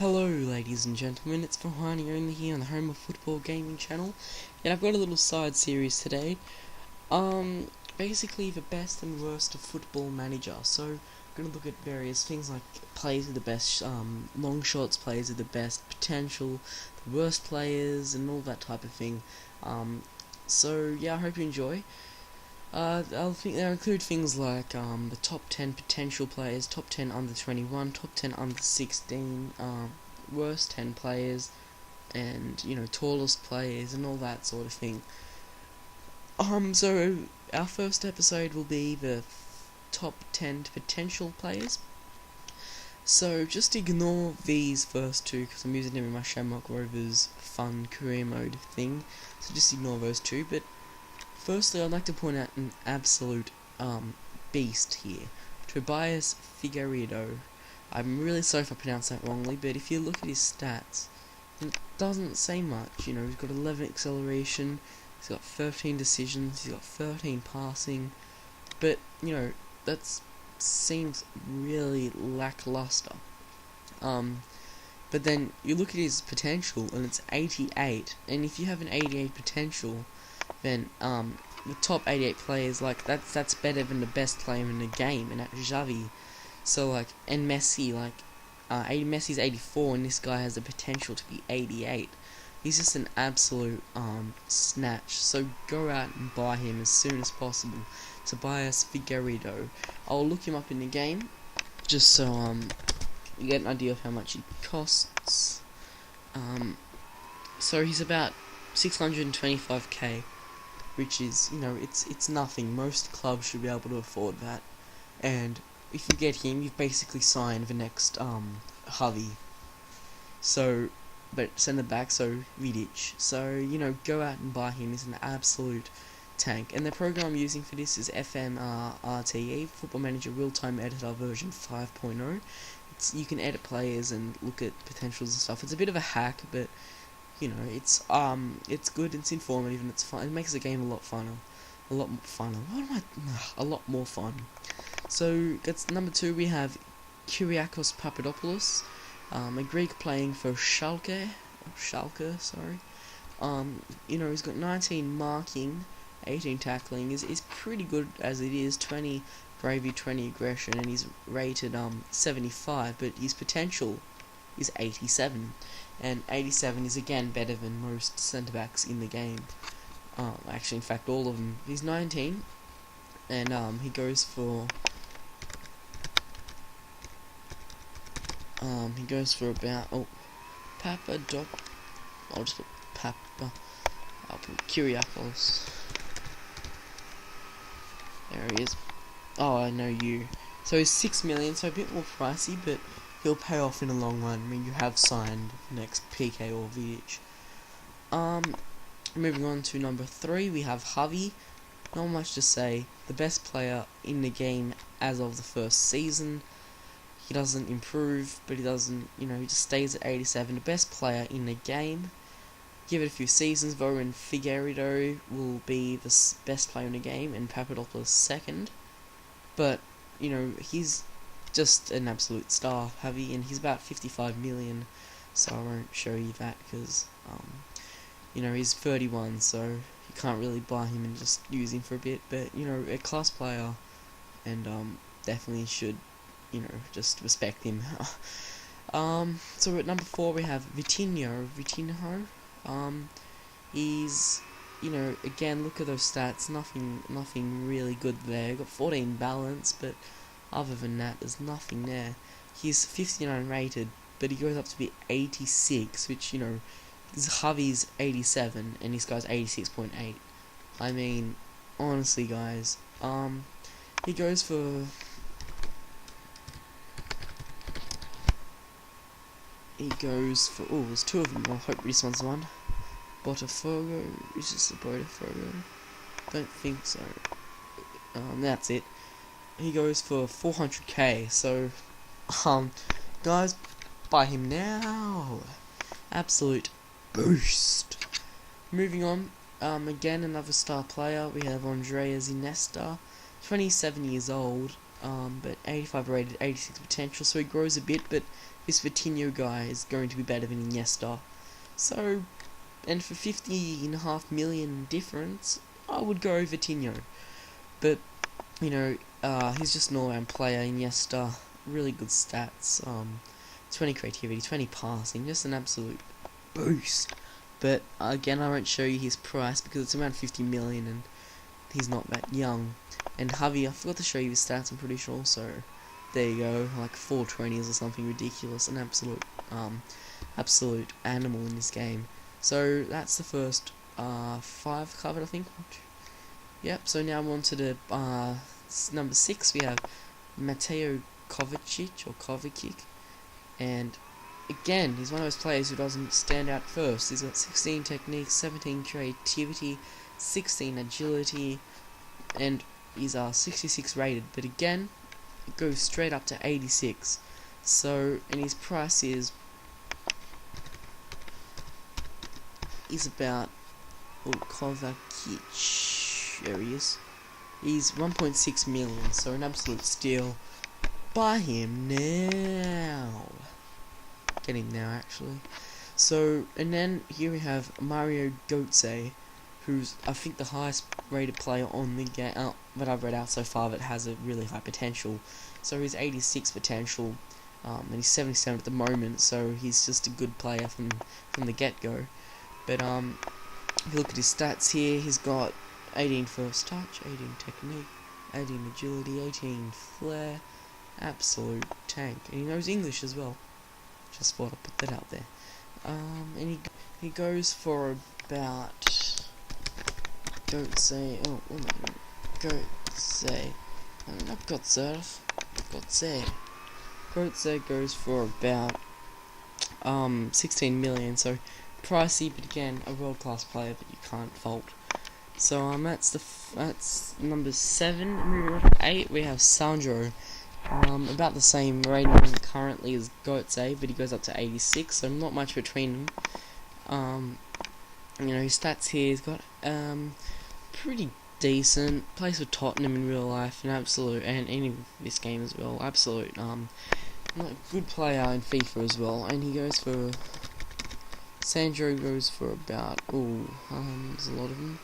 Hello ladies and gentlemen, it's Fahani only here on the Home of Football Gaming channel, and I've got a little side series today. Basically the best and worst of Football Manager. So I'm going to look at various things like players with the best long shots, players with the best potential, the worst players, and all that type of thing. So yeah, I hope you enjoy. I'll include things like the top 10 potential players, top 10 under 21, top 10 under 16, worst 10 players, and tallest players and all that sort of thing. So our first episode will be the top 10 potential players. So just ignore these first two because I'm using them in my Shamrock Rovers fun career mode thing. So just ignore those two. But firstly, I'd like to point out an absolute beast here, Tobias Figueiredo. I'm really sorry if I pronounced that wrongly, but if you look at his stats, it doesn't say much. He's got 11 acceleration, he's got 13 decisions, he's got 13 passing, but that seems really lackluster. But then you look at his potential, and it's 88, and if you have an 88 potential, then the top 88 players, that's better than the best player in the game, and that's Xavi. So and Messi, Messi's 84, and this guy has the potential to be 88. He's just an absolute snatch. So go out and buy him as soon as possible. Tobias Figueiredo. I'll look him up in the game, just so you get an idea of how much he costs. So he's about 625k. Which is, it's nothing. Most clubs should be able to afford that. And if you get him, you've basically signed the next Javi. So, but centre back, so Vidic. So, go out and buy him. He's an absolute tank. And the program I'm using for this is FMRTE, Football Manager Real-Time Editor version 5.0. You can edit players and look at potentials and stuff. It's a bit of a hack, but it's good, it's informative, and it's fun. It makes the game a lot funner. A lot more fun. So that's number 2. We have Kyriakos Papadopoulos, a Greek playing for Schalke, sorry. He's got 19 marking, 18 tackling. Is pretty good as it is. 20 bravery, 20 aggression, and he's rated 75. But his potential is 87. And 87 is again better than most centre-backs in the game. Actually, in fact, all of them. He's 19, and he goes for about I'll just put I'll put Kyriakos. There he is. Oh, I know you. So he's 6 million, so a bit more pricey, but he'll pay off in the long run. I mean, you have signed next PK or Vidic. Moving on to number 3, we have Javi. Not much to say. The best player in the game as of the first season. He doesn't improve, but he doesn't, he just stays at 87. The best player in the game. Give it a few seasons, though, and Figueiredo will be the best player in the game, and Papadopoulos second. But, he's just an absolute star, Javi, and he's about 55 million, so I won't show you that because he's 31, so you can't really buy him and just use him for a bit. But a class player, and definitely should just respect him. So at number 4 we have Vitinho. He's again, look at those stats. Nothing really good there. Got 14 balance, but other than that, there's nothing there. He's 59 rated, but he goes up to be 86, which, Javi's 87, and this guy's 86.8. I mean, honestly, guys, he goes for... oh, there's 2 of them. I hope this one's the one. Botafogo. Is this the Botafogo? Don't think so. That's it. He goes for 400k, so, guys, buy him now. Absolute boost. Moving on, again, another star player. We have Andreas Iniesta, 27 years old. but 85 rated, 86 potential, so he grows a bit, but this Vitinho guy is going to be better than Iniesta. So, and for 50.5 million difference, I would go Vitinho. But, you know, he's just an all-round player. Iniesta, really good stats, 20 creativity, 20 passing, just an absolute boost. But, again, I won't show you his price because it's around 50 million and he's not that young. And Javi, I forgot to show you his stats, I'm pretty sure, so there you go, like 420s or something ridiculous, an absolute animal in this game. So that's the first 5 covered, I think. Yep, so now I'm on to the number 6, we have Mateo Kovacic, and again, he's one of those players who doesn't stand out first. He's got 16 technique, 17 creativity, 16 agility, and he's 66 rated, but again, it goes straight up to 86. So, and his price is about Kovacic. There he is. He's 1.6 million, so an absolute steal. Buy him now. Get him now, actually. So, and then here we have Mario Götze, who's I think the highest rated player on the game that I've read out so far that has a really high potential. So he's 86 potential, and he's 77 at the moment. So he's just a good player from the get-go. But if you look at his stats here, he's got 18 first touch, 18 technique, 18 agility, 18 flair, absolute tank, and he knows English as well. Just thought I'd put that out there. And he goes for about Götze. Oh my god, Götze. Not Götze. Götze goes for about 16 million. So pricey, but again, a world-class player that you can't fault. So that's number 7. Moving on to 8, we have Sandro. About the same rating currently as Götze, but he goes up to 86, so not much between them. You know, his stats here, he's got pretty decent. Plays for Tottenham in real life, and in this game as well. Absolute good player in FIFA as well, and he goes for Sandro goes for about there's a lot of them.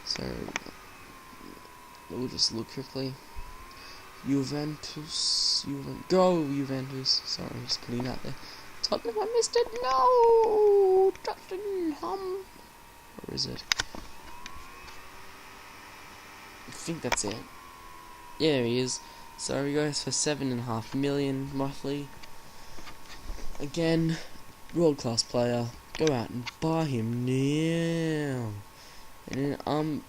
So we'll just look quickly. Juventus. Go Juventus. Sorry, just putting that there. Tottenham, I missed it. No, Tottenham. Where is it? I think that's it. Yeah, there he is. So he goes for 7.5 million roughly. Again, world class player. Go out and buy him now. And then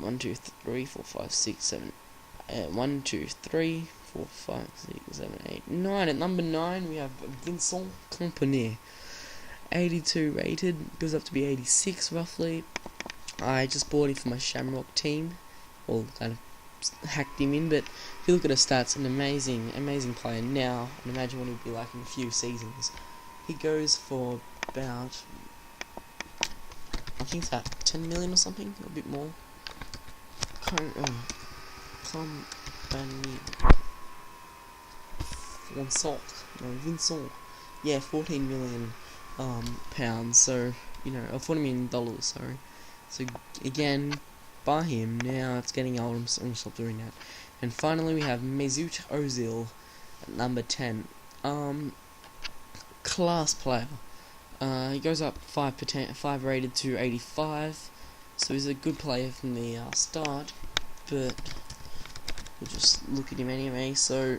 1, 2, 3, 4, 5, 6, 7. 1, 2, 3, 4, 5, 6, 7, 8, 9. At number 9 we have Vincent Kompany. 82 rated, goes up to be 86 roughly. I just bought him for my Shamrock team, or kind of hacked him in, but if you look at his stats, an amazing player now, and imagine what he'll be like in a few seasons. He goes for about, I think it's about 10 million or something, a bit more. Vincent. Yeah, 14 million pounds. So or 40 million dollars. Sorry. So again, buy him now. It's getting old. I'm gonna stop doing that. And finally, we have Mesut Ozil at number 10. Class player. He goes up 5 rated to 85. So he's a good player from the start, but we'll just look at him anyway. So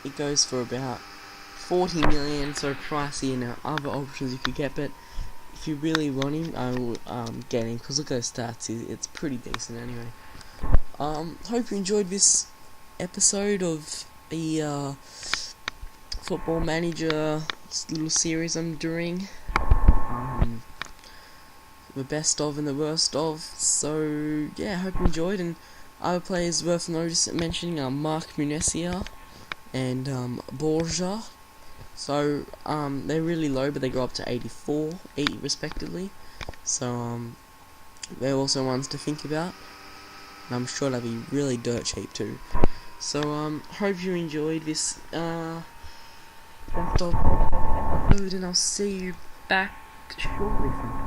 it goes for about 40 million, so pricey, and there are other options you could get, but if you really want him, I will get him, because look at his stats, it's pretty decent anyway. Hope you enjoyed this episode of the Football Manager little series I'm doing. The best of and the worst of. So yeah, I hope you enjoyed. And other players worth mentioning are Mark Muniesa and Borja. So they're really low, but they go up to 84, 80 respectively. So they're also ones to think about. And I'm sure they'll be really dirt cheap too. So hope you enjoyed this episode, and I'll see you back shortly.